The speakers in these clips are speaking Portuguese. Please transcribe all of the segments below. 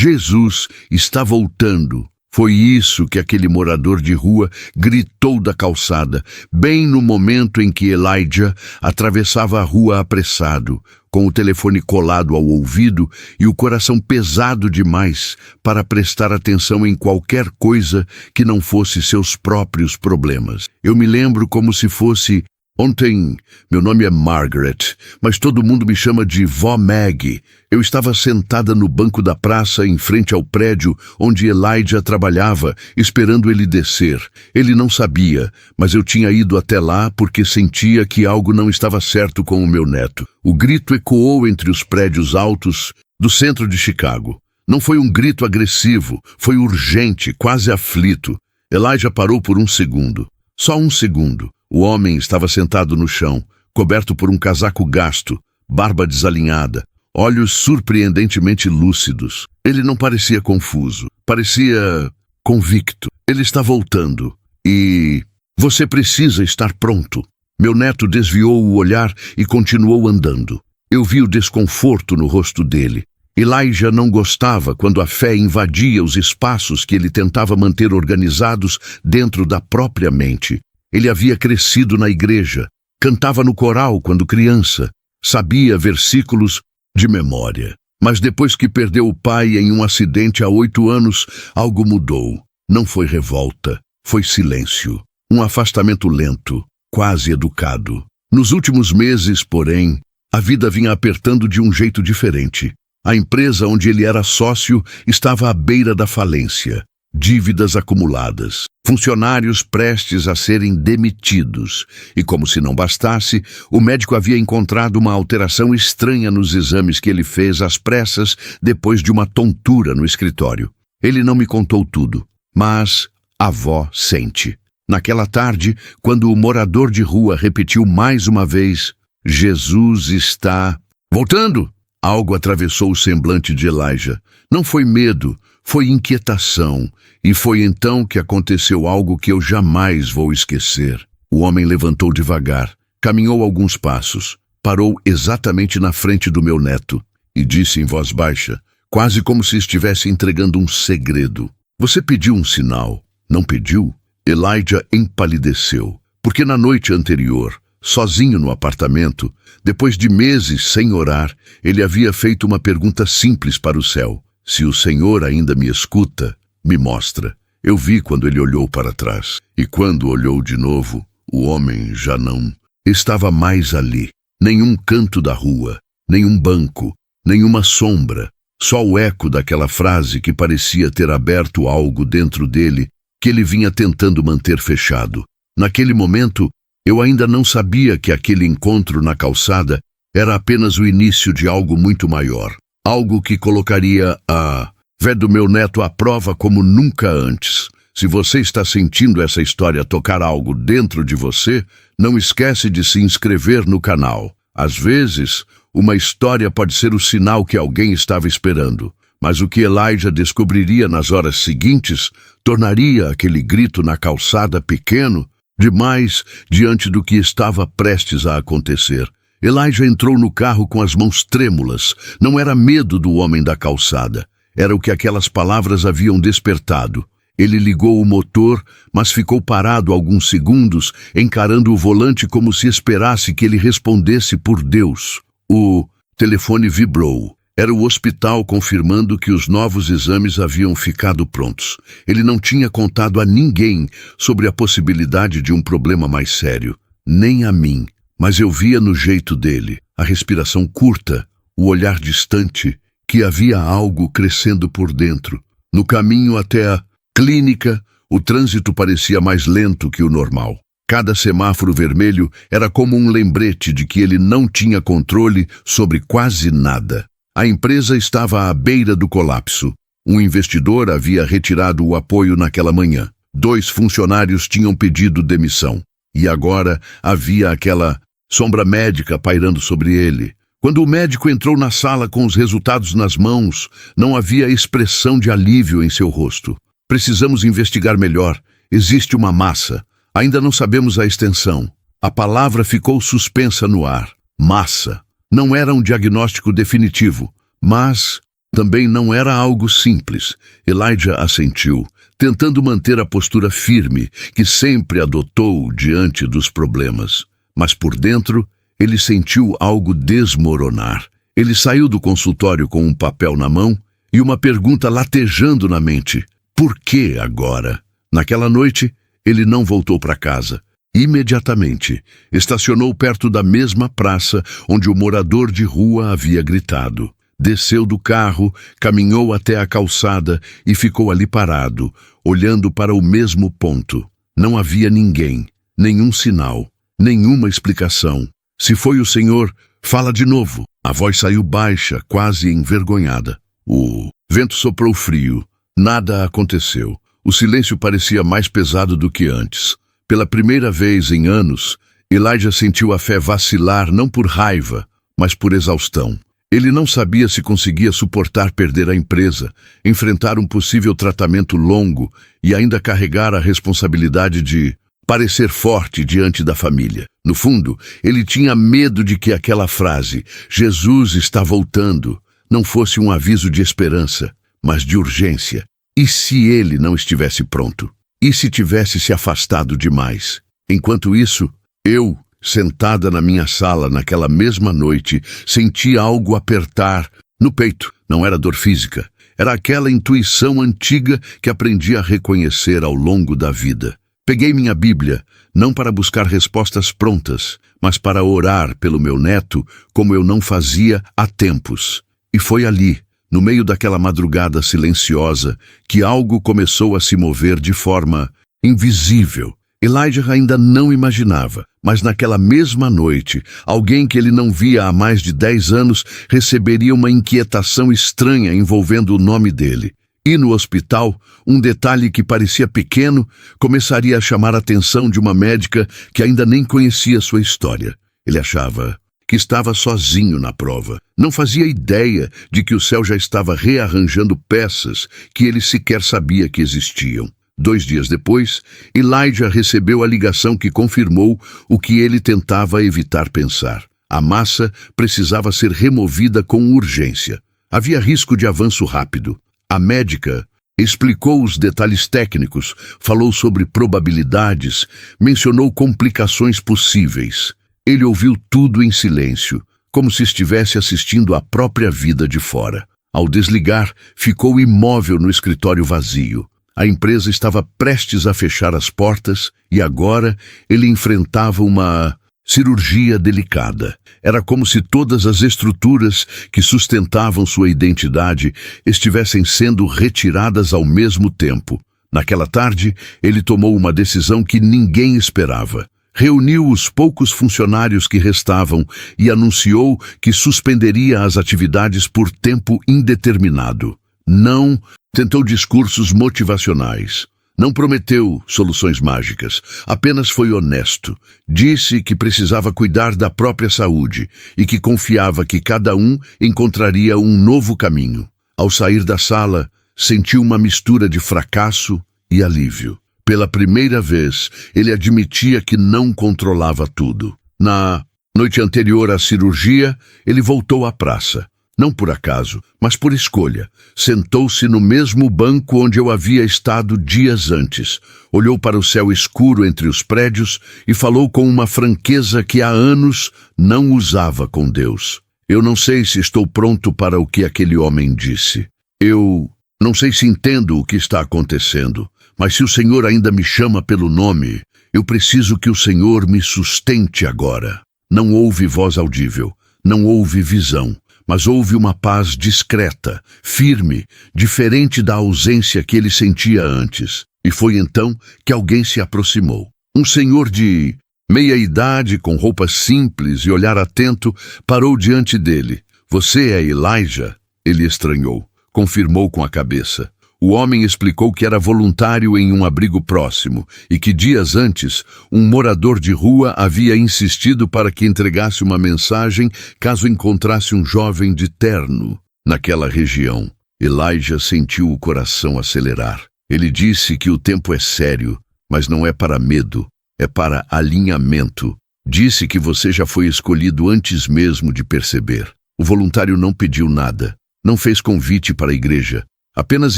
Jesus está voltando. Foi isso que aquele morador de rua gritou da calçada, bem no momento em que Elijah atravessava a rua apressado, com o telefone colado ao ouvido e o coração pesado demais para prestar atenção em qualquer coisa que não fosse seus próprios problemas. Eu me lembro como se fosse ontem. Meu nome é Margaret, mas todo mundo me chama de Vó Maggie. Eu estava sentada no banco da praça em frente ao prédio onde Elijah trabalhava, esperando ele descer. Ele não sabia, mas eu tinha ido até lá porque sentia que algo não estava certo com o meu neto. O grito ecoou entre os prédios altos do centro de Chicago. Não foi um grito agressivo, foi urgente, quase aflito. Elijah parou por um segundo. Só um segundo. O homem estava sentado no chão, coberto por um casaco gasto, barba desalinhada, olhos surpreendentemente lúcidos. Ele não parecia confuso, parecia convicto. Ele está voltando e você precisa estar pronto. Meu neto desviou o olhar e continuou andando. Eu vi o desconforto no rosto dele. Elijah não gostava quando a fé invadia os espaços que ele tentava manter organizados dentro da própria mente. Ele havia crescido na igreja, cantava no coral quando criança, sabia versículos de memória. Mas depois que perdeu o pai em um acidente há 8 anos, algo mudou. Não foi revolta, foi silêncio. Um afastamento lento, quase educado. Nos últimos meses, porém, a vida vinha apertando de um jeito diferente. A empresa onde ele era sócio estava à beira da falência. Dívidas acumuladas, funcionários prestes a serem demitidos. E como se não bastasse, o médico havia encontrado uma alteração estranha nos exames que ele fez às pressas depois de uma tontura no escritório. Ele não me contou tudo, mas a avó sente. Naquela tarde, quando o morador de rua repetiu mais uma vez, Jesus está voltando! Algo atravessou o semblante de Elijah. Não foi medo, foi inquietação. E foi então que aconteceu algo que eu jamais vou esquecer. O homem levantou devagar, caminhou alguns passos, parou exatamente na frente do meu neto e disse em voz baixa, quase como se estivesse entregando um segredo. Você pediu um sinal, não pediu? Elijah empalideceu, porque na noite anterior, sozinho no apartamento, depois de meses sem orar, ele havia feito uma pergunta simples para o céu. Se o Senhor ainda me escuta, me mostra. Eu vi quando ele olhou para trás, e quando olhou de novo, o homem já não estava mais ali. Nenhum canto da rua, nenhum banco, nenhuma sombra, só o eco daquela frase que parecia ter aberto algo dentro dele que ele vinha tentando manter fechado. Naquele momento, eu ainda não sabia que aquele encontro na calçada era apenas o início de algo muito maior. Algo que colocaria a fé do meu neto à prova como nunca antes. Se você está sentindo essa história tocar algo dentro de você, não esquece de se inscrever no canal. Às vezes, uma história pode ser o sinal que alguém estava esperando. Mas o que Elijah descobriria nas horas seguintes tornaria aquele grito na calçada pequeno demais diante do que estava prestes a acontecer. Elijah entrou no carro com as mãos trêmulas. Não era medo do homem da calçada. Era o que aquelas palavras haviam despertado. Ele ligou o motor, mas ficou parado alguns segundos, encarando o volante como se esperasse que ele respondesse por Deus. O telefone vibrou. Era o hospital confirmando que os novos exames haviam ficado prontos. Ele não tinha contado a ninguém sobre a possibilidade de um problema mais sério, nem a mim. Mas eu via no jeito dele, a respiração curta, o olhar distante, que havia algo crescendo por dentro. No caminho até a clínica, o trânsito parecia mais lento que o normal. Cada semáforo vermelho era como um lembrete de que ele não tinha controle sobre quase nada. A empresa estava à beira do colapso. Um investidor havia retirado o apoio naquela manhã. 2 funcionários tinham pedido demissão. E agora havia aquela sombra médica pairando sobre ele. Quando o médico entrou na sala com os resultados nas mãos, não havia expressão de alívio em seu rosto. Precisamos investigar melhor. Existe uma massa. Ainda não sabemos a extensão. A palavra ficou suspensa no ar. Massa. Não era um diagnóstico definitivo, mas Também não era algo simples. Elijah assentiu, tentando manter a postura firme que sempre adotou diante dos problemas. Mas por dentro, ele sentiu algo desmoronar. Ele saiu do consultório com um papel na mão e uma pergunta latejando na mente. Por que agora? Naquela noite, ele não voltou para casa. Imediatamente, estacionou perto da mesma praça onde o morador de rua havia gritado. Desceu do carro, caminhou até a calçada e ficou ali parado, olhando para o mesmo ponto. Não havia ninguém, nenhum sinal, nenhuma explicação. Se foi o Senhor, fala de novo. A voz saiu baixa, quase envergonhada. O vento soprou frio. Nada aconteceu. O silêncio parecia mais pesado do que antes. Pela primeira vez em anos, Elijah sentiu a fé vacilar não por raiva, mas por exaustão. Ele não sabia se conseguia suportar perder a empresa, enfrentar um possível tratamento longo e ainda carregar a responsabilidade de parecer forte diante da família. No fundo, ele tinha medo de que aquela frase, "Jesus está voltando", não fosse um aviso de esperança, mas de urgência. E se ele não estivesse pronto? E se tivesse se afastado demais? Enquanto isso, eu, sentada na minha sala naquela mesma noite, senti algo apertar no peito. Não era dor física, era aquela intuição antiga que aprendi a reconhecer ao longo da vida. Peguei minha Bíblia, não para buscar respostas prontas, mas para orar pelo meu neto como eu não fazia há tempos. E foi ali, no meio daquela madrugada silenciosa, que algo começou a se mover de forma invisível. Elijah ainda não imaginava, mas naquela mesma noite, alguém que ele não via há mais de 10 anos receberia uma inquietação estranha envolvendo o nome dele. E no hospital, um detalhe que parecia pequeno começaria a chamar a atenção de uma médica que ainda nem conhecia sua história. Ele achava que estava sozinho na prova. Não fazia ideia de que o céu já estava rearranjando peças que ele sequer sabia que existiam. 2 dias depois, Elijah recebeu a ligação que confirmou o que ele tentava evitar pensar. A massa precisava ser removida com urgência. Havia risco de avanço rápido. A médica explicou os detalhes técnicos, falou sobre probabilidades, mencionou complicações possíveis. Ele ouviu tudo em silêncio, como se estivesse assistindo à própria vida de fora. Ao desligar, ficou imóvel no escritório vazio. A empresa estava prestes a fechar as portas e agora ele enfrentava uma cirurgia delicada. Era como se todas as estruturas que sustentavam sua identidade estivessem sendo retiradas ao mesmo tempo. Naquela tarde, ele tomou uma decisão que ninguém esperava. Reuniu os poucos funcionários que restavam e anunciou que suspenderia as atividades por tempo indeterminado. Não tentou discursos motivacionais. Não prometeu soluções mágicas, apenas foi honesto. Disse que precisava cuidar da própria saúde e que confiava que cada um encontraria um novo caminho. Ao sair da sala, sentiu uma mistura de fracasso e alívio. Pela primeira vez, ele admitia que não controlava tudo. Na noite anterior à cirurgia, ele voltou à praça. Não por acaso, mas por escolha. Sentou-se no mesmo banco onde eu havia estado dias antes. Olhou para o céu escuro entre os prédios e falou com uma franqueza que há anos não usava com Deus. Eu não sei se estou pronto para o que aquele homem disse. Eu não sei se entendo o que está acontecendo, mas se o Senhor ainda me chama pelo nome, eu preciso que o Senhor me sustente agora. Não houve voz audível, não houve visão. Mas houve uma paz discreta, firme, diferente da ausência que ele sentia antes. E foi então que alguém se aproximou. Um senhor de meia-idade, com roupas simples e olhar atento, parou diante dele. "Você é Elijah?" Ele estranhou. Confirmou com a cabeça. O homem explicou que era voluntário em um abrigo próximo e que dias antes, um morador de rua havia insistido para que entregasse uma mensagem caso encontrasse um jovem de terno naquela região. Elijah sentiu o coração acelerar. Ele disse que o tempo é sério, mas não é para medo, é para alinhamento. Disse que você já foi escolhido antes mesmo de perceber. O voluntário não pediu nada, Não fez convite para a igreja. Apenas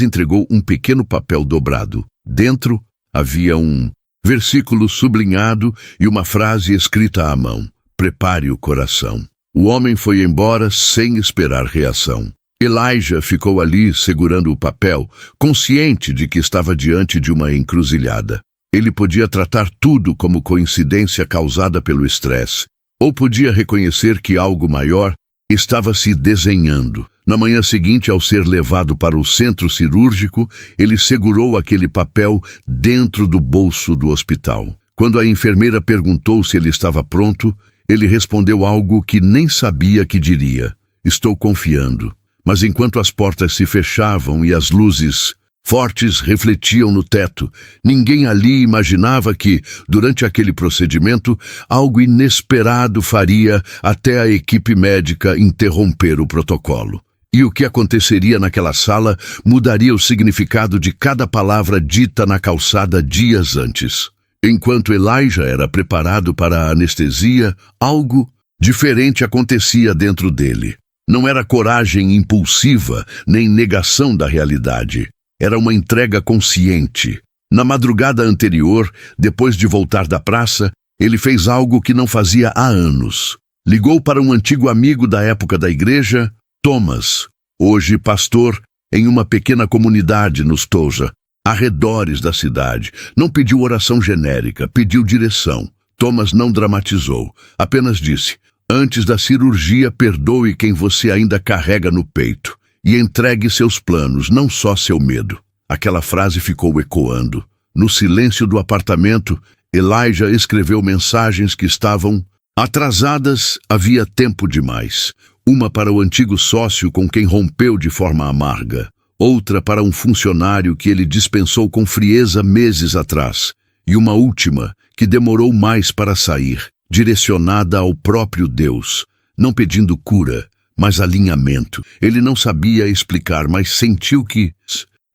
entregou um pequeno papel dobrado. Dentro havia um versículo sublinhado e uma frase escrita à mão: "Prepare o coração." O homem foi embora sem esperar reação. Elijah ficou ali segurando o papel, consciente de que estava diante de uma encruzilhada. Ele podia tratar tudo como coincidência causada pelo estresse, ou podia reconhecer que algo maior estava se desenhando. Na manhã seguinte, ao ser levado para o centro cirúrgico, ele segurou aquele papel dentro do bolso do hospital. Quando a enfermeira perguntou se ele estava pronto, ele respondeu algo que nem sabia que diria: "Estou confiando." Mas enquanto as portas se fechavam e as luzes fortes refletiam no teto, ninguém ali imaginava que, durante aquele procedimento, algo inesperado faria até a equipe médica interromper o protocolo. E o que aconteceria naquela sala mudaria o significado de cada palavra dita na calçada dias antes. Enquanto Elijah era preparado para a anestesia, algo diferente acontecia dentro dele. Não era coragem impulsiva, nem negação da realidade. Era uma entrega consciente. Na madrugada anterior, depois de voltar da praça, ele fez algo que não fazia há anos. Ligou para um antigo amigo da época da igreja, Thomas, hoje pastor em uma pequena comunidade nos Toja, arredores da cidade. Não pediu oração genérica, pediu direção. Thomas não dramatizou, apenas disse: "Antes da cirurgia, perdoe quem você ainda carrega no peito e entregue seus planos, não só seu medo." Aquela frase ficou ecoando. No silêncio do apartamento, Elijah escreveu mensagens que estavam atrasadas havia tempo demais. Uma para o antigo sócio com quem rompeu de forma amarga. Outra para um funcionário que ele dispensou com frieza meses atrás. E uma última que demorou mais para sair, direcionada ao próprio Deus, não pedindo cura, mas alinhamento. Ele não sabia explicar, mas sentiu que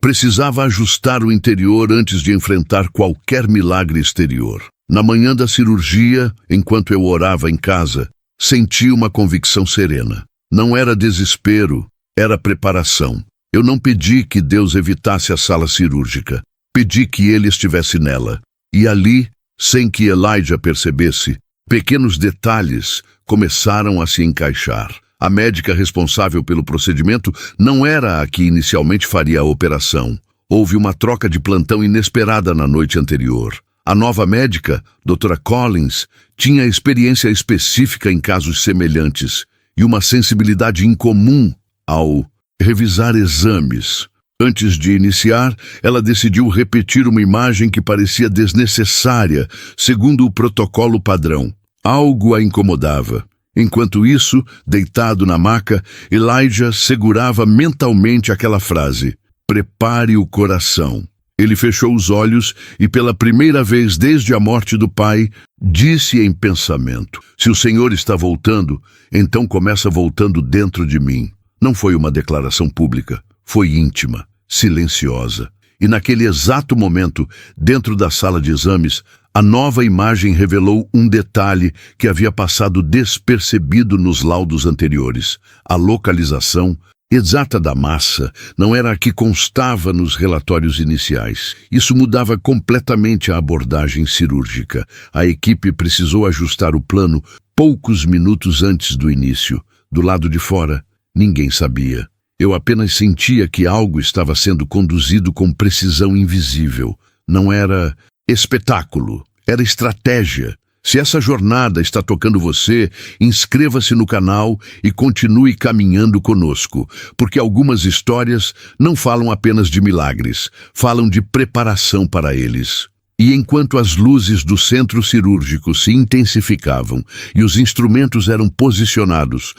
precisava ajustar o interior antes de enfrentar qualquer milagre exterior. Na manhã da cirurgia, enquanto eu orava em casa, senti uma convicção serena. Não era desespero, era preparação. Eu não pedi que Deus evitasse a sala cirúrgica. Pedi que Ele estivesse nela. E ali, sem que Elijah percebesse, pequenos detalhes começaram a se encaixar. A médica responsável pelo procedimento não era a que inicialmente faria a operação. Houve uma troca de plantão inesperada na noite anterior. A nova médica, Dra. Collins, tinha experiência específica em casos semelhantes e uma sensibilidade incomum ao revisar exames. Antes de iniciar, ela decidiu repetir uma imagem que parecia desnecessária, segundo o protocolo padrão. Algo a incomodava. Enquanto isso, deitado na maca, Elijah segurava mentalmente aquela frase: "Prepare o coração." Ele fechou os olhos e, pela primeira vez desde a morte do pai, disse em pensamento: "Se o Senhor está voltando, então começa voltando dentro de mim." Não foi uma declaração pública, foi íntima, silenciosa. E naquele exato momento, dentro da sala de exames, a nova imagem revelou um detalhe que havia passado despercebido nos laudos anteriores. A localização exata da massa não era a que constava nos relatórios iniciais. Isso mudava completamente a abordagem cirúrgica. A equipe precisou ajustar o plano poucos minutos antes do início. Do lado de fora, ninguém sabia. Eu apenas sentia que algo estava sendo conduzido com precisão invisível. Não era espetáculo, era estratégia. Se essa jornada está tocando você, inscreva-se no canal e continue caminhando conosco, porque algumas histórias não falam apenas de milagres, falam de preparação para eles. E enquanto as luzes do centro cirúrgico se intensificavam e os instrumentos eram posicionados,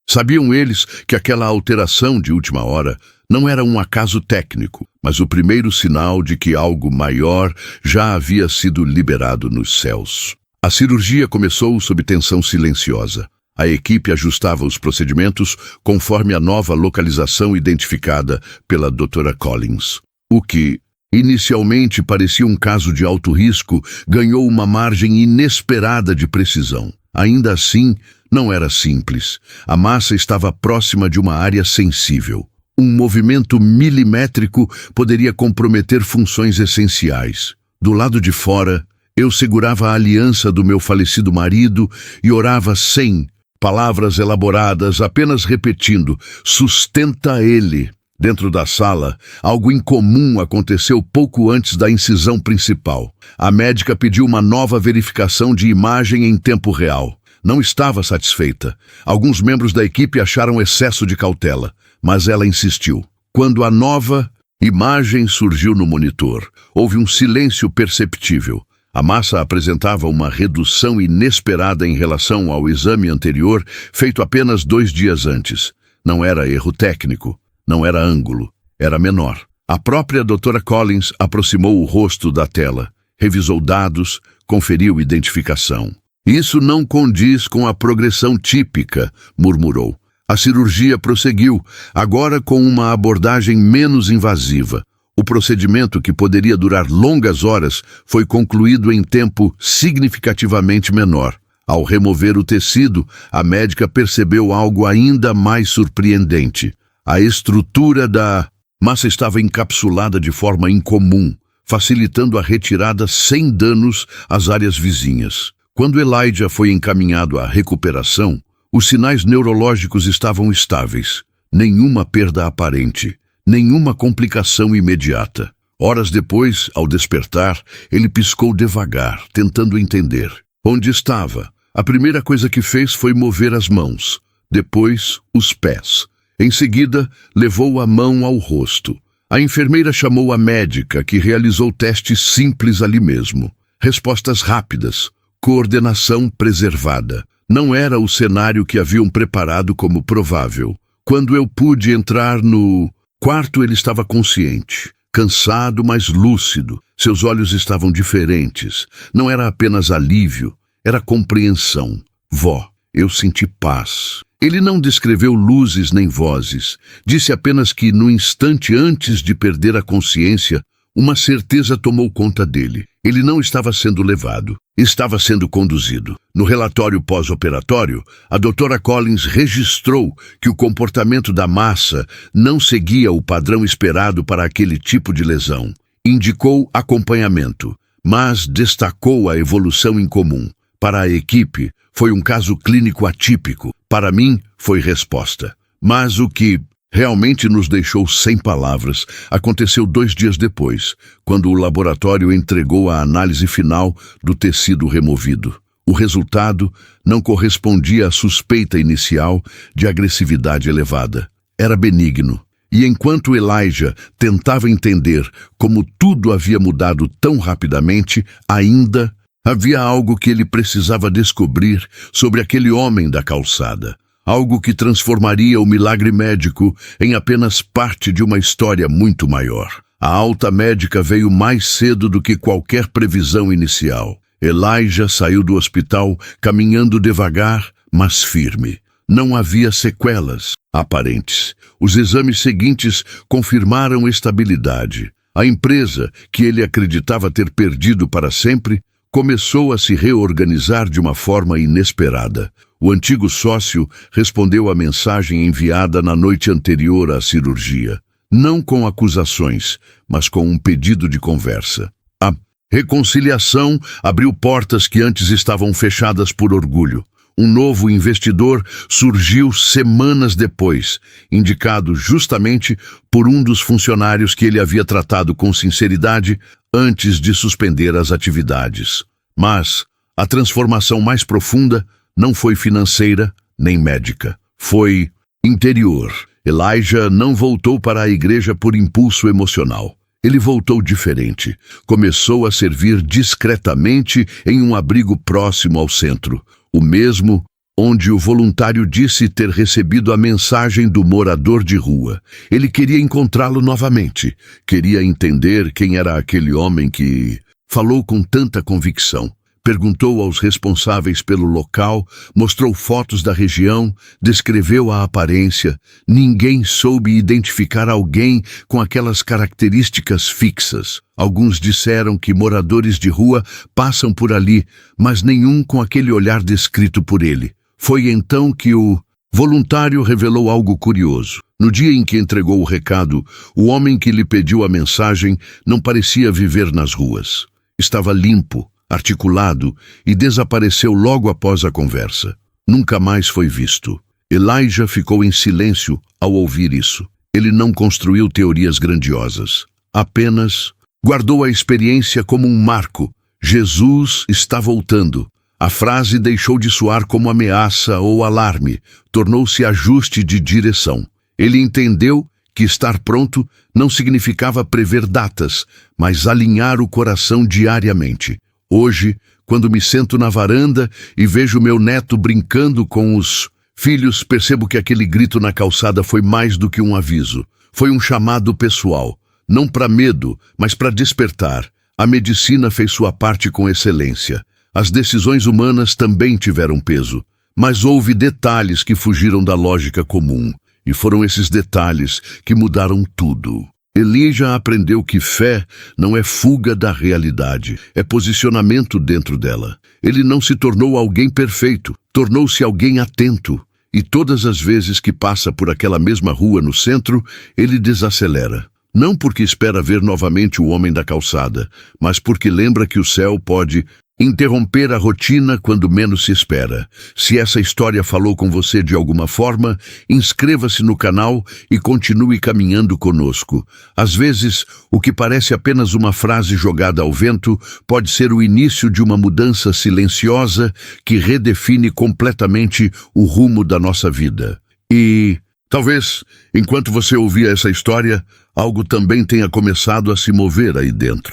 sabiam eles que aquela alteração de última hora não era um acaso técnico, mas o primeiro sinal de que algo maior já havia sido liberado nos céus. A cirurgia começou sob tensão silenciosa. A equipe ajustava os procedimentos conforme a nova localização identificada pela Dra. Collins. O que inicialmente parecia um caso de alto risco ganhou uma margem inesperada de precisão. Ainda assim, Não era simples. A massa estava próxima de uma área sensível. Um movimento milimétrico poderia comprometer funções essenciais. Do lado de fora, eu segurava a aliança do meu falecido marido e orava sem palavras elaboradas, apenas repetindo: sustenta ele. Dentro da sala, algo incomum aconteceu pouco antes da incisão principal. A médica pediu uma nova verificação de imagem em tempo real. Não estava satisfeita. Alguns membros da equipe acharam excesso de cautela, mas ela insistiu. Quando a nova imagem surgiu no monitor, houve um silêncio perceptível. A massa apresentava uma redução inesperada em relação ao exame anterior, feito apenas 2 dias antes. Não era erro técnico, não era ângulo, era menor. A própria Dra. Collins aproximou o rosto da tela, revisou dados, conferiu identificação. Isso não condiz com a progressão típica, murmurou. A cirurgia prosseguiu, agora com uma abordagem menos invasiva. O procedimento, que poderia durar longas horas, foi concluído em tempo significativamente menor. Ao remover o tecido, a médica percebeu algo ainda mais surpreendente. A estrutura da massa estava encapsulada de forma incomum, facilitando a retirada sem danos às áreas vizinhas. Quando Elijah foi encaminhado à recuperação, os sinais neurológicos estavam estáveis. Nenhuma perda aparente. Nenhuma complicação imediata. Horas depois, ao despertar, ele piscou devagar, tentando entender. Onde estava? A primeira coisa que fez foi mover as mãos, depois os pés. Em seguida, levou a mão ao rosto. A enfermeira chamou a médica, que realizou testes simples ali mesmo. Respostas rápidas, coordenação preservada. Não era o cenário que haviam preparado como provável. Quando eu pude entrar no quarto, ele estava consciente, cansado, mas lúcido. Seus olhos estavam diferentes. Não era apenas alívio, era compreensão. Vó, eu senti paz. Ele não descreveu luzes nem vozes. Disse apenas que, no instante antes de perder a consciência, uma certeza tomou conta dele. Ele não estava sendo levado, estava sendo conduzido. No relatório pós-operatório, a Dra. Collins registrou que o comportamento da massa não seguia o padrão esperado para aquele tipo de lesão. Indicou acompanhamento, mas destacou a evolução incomum. Para a equipe, foi um caso clínico atípico. Para mim, foi resposta. Mas o que realmente nos deixou sem palavras aconteceu 2 dias depois, quando o laboratório entregou a análise final do tecido removido. O resultado não correspondia à suspeita inicial de agressividade elevada. Era benigno. E enquanto Elijah tentava entender como tudo havia mudado tão rapidamente, ainda havia algo que ele precisava descobrir sobre aquele homem da calçada. Algo que transformaria o milagre médico em apenas parte de uma história muito maior. A alta médica veio mais cedo do que qualquer previsão inicial. Elijah saiu do hospital caminhando devagar, mas firme. Não havia sequelas aparentes. Os exames seguintes confirmaram estabilidade. A empresa, que ele acreditava ter perdido para sempre, começou a se reorganizar de uma forma inesperada. O antigo sócio respondeu à mensagem enviada na noite anterior à cirurgia, não com acusações, mas com um pedido de conversa. A reconciliação abriu portas que antes estavam fechadas por orgulho. Um novo investidor surgiu semanas depois, indicado justamente por um dos funcionários que ele havia tratado com sinceridade antes de suspender as atividades. Mas a transformação mais profunda não foi financeira nem médica. Foi interior. Elijah não voltou para a igreja por impulso emocional. Ele voltou diferente. Começou a servir discretamente em um abrigo próximo ao centro, o mesmo onde o voluntário disse ter recebido a mensagem do morador de rua. Ele queria encontrá-lo novamente. Queria entender quem era aquele homem que falou com tanta convicção. Perguntou aos responsáveis pelo local, mostrou fotos da região, descreveu a aparência. Ninguém soube identificar alguém com aquelas características fixas. Alguns disseram que moradores de rua passam por ali, mas nenhum com aquele olhar descrito por ele. Foi então que o voluntário revelou algo curioso. No dia em que entregou o recado, o homem que lhe pediu a mensagem não parecia viver nas ruas. Estava limpo, articulado e desapareceu logo após a conversa. Nunca mais foi visto. Elijah ficou em silêncio ao ouvir isso. Ele não construiu teorias grandiosas. Apenas guardou a experiência como um marco. Jesus está voltando. A frase deixou de soar como ameaça ou alarme. Tornou-se ajuste de direção. Ele entendeu que estar pronto não significava prever datas, mas alinhar o coração diariamente. Hoje, quando me sento na varanda e vejo meu neto brincando com os filhos, percebo que aquele grito na calçada foi mais do que um aviso. Foi um chamado pessoal, não para medo, mas para despertar. A medicina fez sua parte com excelência. As decisões humanas também tiveram peso, mas houve detalhes que fugiram da lógica comum. E foram esses detalhes que mudaram tudo. Elijah aprendeu que fé não é fuga da realidade, é posicionamento dentro dela. Ele não se tornou alguém perfeito, tornou-se alguém atento. E todas as vezes que passa por aquela mesma rua no centro, ele desacelera. Não porque espera ver novamente o homem da calçada, mas porque lembra que o céu pode interromper a rotina quando menos se espera. Se essa história falou com você de alguma forma, inscreva-se no canal e continue caminhando conosco. Às vezes, o que parece apenas uma frase jogada ao vento pode ser o início de uma mudança silenciosa que redefine completamente o rumo da nossa vida. E talvez, enquanto você ouvia essa história, algo também tenha começado a se mover aí dentro.